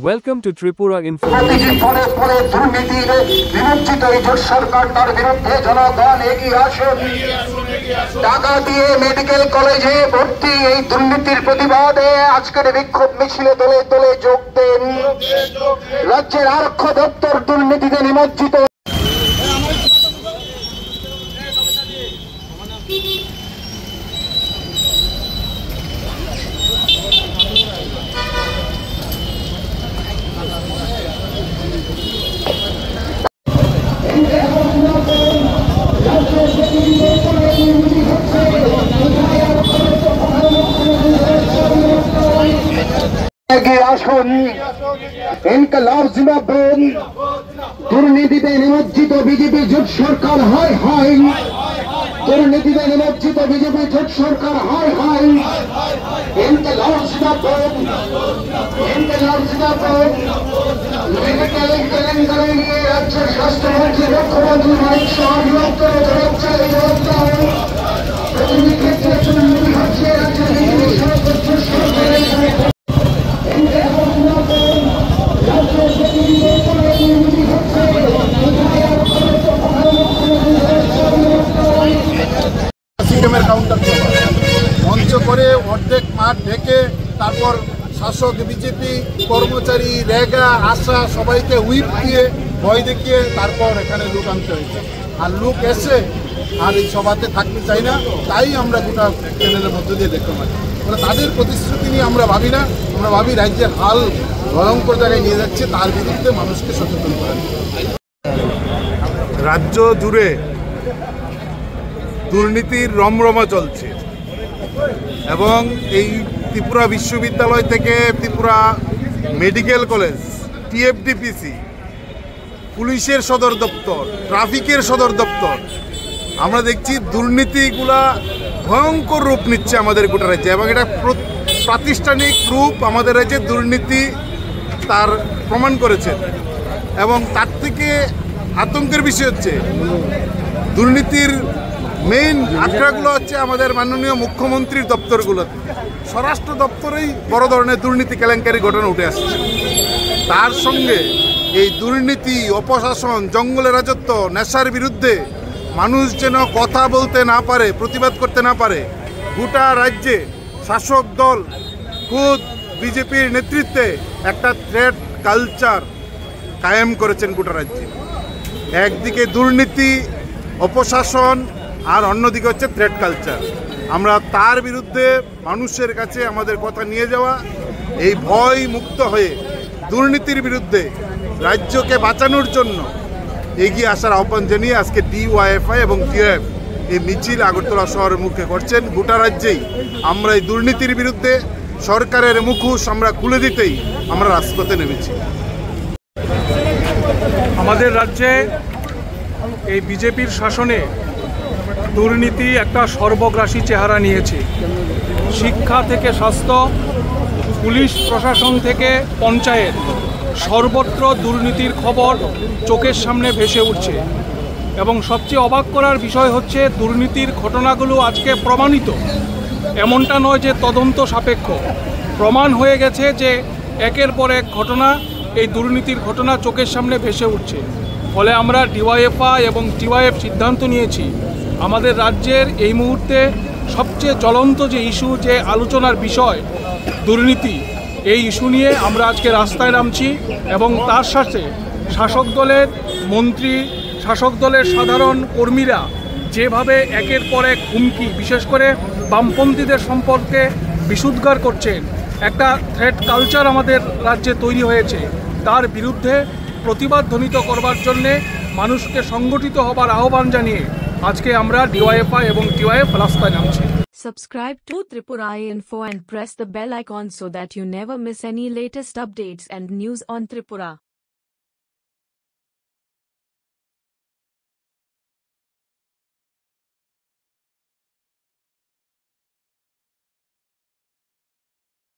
Welcome to Tripura Info. টাকা দিয়ে medical কলেজে ভর্তি এই দুর্নীতির প্রতিবাদে আজকের বিক্ষোভ মিছিলে দলে দলে যোগ দেন। রাজ্যের আরক্ষ দপ্তর দুর্নীতিতে নিমজ্জিত। আসুন, ইনকলাব জিন্দাবাদ। দুর্নীতিতে নিমজ্জিত বিজেপি জোট সরকার হায় হায়। দুর্নীতিতে নিমজ্জিত বিজেপি জোট সরকার হায় হায়। ইনকলাব জিন্দাবাদ, ইনকলাব জিন্দাবাদ। মেডিকেল কেলেঙ্কারি নিয়ে রাজ্যের স্বাস্থ্যমন্ত্রী মুখ্যমন্ত্রী মানিক শাহ প্রতিটি ক্ষেত্রে দুর্নীতি হচ্ছে রাজ্যের বিজেপি সর্বোচ্চ সরকারের। কাউন্টার মঞ্চ করে অর্ধেক মাঠ ঢেকে তারপর শাসক বিজেপি কর্মচারী রেগা আশা সবাইকে হুইপ দিয়ে ভয় দেখিয়ে তারপর এখানে লোক আনতে হয়েছে। আর লোক এসে আর এই সভাতে থাকতে চাই না, তাই আমরা গোটা চ্যানেলের মধ্য দিয়ে দেখতে পাই। মানে তাদের প্রতিশ্রুতি নিয়ে আমরা ভাবি না, আমরা ভাবি রাজ্যের হাল ভয়ঙ্কর জায়গায় নিয়ে যাচ্ছে, তার বিরুদ্ধে মানুষকে সচেতন করা। রাজ্য জুড়ে দুর্নীতির রমরমা চলছে এবং এই ত্রিপুরা বিশ্ববিদ্যালয় থেকে ত্রিপুরা মেডিকেল কলেজ, টিএফডিপিসি, পুলিশের সদর দপ্তর, ট্রাফিকের সদর দপ্তর, আমরা দেখছি দুর্নীতিগুলা ভয়ঙ্কর রূপ নিচ্ছে আমাদের গোটা রাজ্যে এবং এটা প্রাতিষ্ঠানিক রূপ আমাদের রাজ্যে দুর্নীতি তার প্রমাণ করেছে। এবং তার থেকে আতঙ্কের বিষয় হচ্ছে দুর্নীতির মেইন আখড়াগুলো হচ্ছে আমাদের মাননীয় মুখ্যমন্ত্রীর দপ্তরগুলোতে। স্বরাষ্ট্র দপ্তরেই বড় ধরনের দুর্নীতি কেলেঙ্কারি ঘটনা উঠে আসছে। তার সঙ্গে এই দুর্নীতি, অপশাসন, জঙ্গলের রাজত্ব, নেশার বিরুদ্ধে মানুষ যেন কথা বলতে না পারে, প্রতিবাদ করতে না পারে, গোটা রাজ্যে শাসক দল খুদ বিজেপির নেতৃত্বে একটা থ্রেট কালচার কায়েম করেছেন গোটা রাজ্যে। একদিকে দুর্নীতি, অপশাসন, আর অন্যদিকে হচ্ছে থ্রেট কালচার। আমরা তার বিরুদ্ধে মানুষের কাছে আমাদের কথা নিয়ে যাওয়া, এই ভয় মুক্ত হয়ে দুর্নীতির বিরুদ্ধে রাজ্যকে বাঁচানোর জন্য এগিয়ে আসার আহ্বান জানিয়ে আজকে ডিওয়াইএফআই এবং টিএফ এই মিছিল আগরতলা শহরের মুখে করছেন। গোটা রাজ্যেই আমরা এই দুর্নীতির বিরুদ্ধে সরকারের মুখোশ আমরা খুলে দিতেই আমরা রাজপথে নেমেছি। আমাদের রাজ্যে এই বিজেপির শাসনে দুর্নীতি একটা সর্বগ্রাসী চেহারা নিয়েছে। শিক্ষা থেকে স্বাস্থ্য, পুলিশ প্রশাসন থেকে পঞ্চায়েত, সর্বত্র দুর্নীতির খবর চোখের সামনে ভেসে উঠছে। এবং সবচেয়ে অবাক করার বিষয় হচ্ছে দুর্নীতির ঘটনাগুলো আজকে প্রমাণিত। এমনটা নয় যে তদন্ত সাপেক্ষ, প্রমাণ হয়ে গেছে যে একের পর এক ঘটনা, এই দুর্নীতির ঘটনা চোখের সামনে ভেসে উঠছে। ফলে আমরা ডিওয়াইএফআই এবং টিওয়াইএফ সিদ্ধান্ত নিয়েছি আমাদের রাজ্যের এই মুহূর্তে সবচেয়ে জ্বলন্ত যে ইস্যু, যে আলোচনার বিষয় দুর্নীতি, এই ইস্যু নিয়ে আমরা আজকে রাস্তায় নামছি। এবং তার সাথে শাসক দলের মন্ত্রী, শাসক দলের সাধারণ কর্মীরা যেভাবে একের পর এক হুমকি, বিশেষ করে বামপন্থীদের সম্পর্কে বিশুদ্ধার করছেন, একটা থ্রেট কালচার আমাদের রাজ্যে তৈরি হয়েছে, তার বিরুদ্ধে প্রতিবাদ ধ্বনিত করবার জন্যে মানুষকে সংগঠিত হবার আহ্বান জানিয়ে আজকে আমরা ডিওয়াইএফআই এবং টিওয়াইএফ রাস্তায় নামছি। Subscribe to Tripura Info and press the bell icon so that you never miss any latest updates and news on Tripura.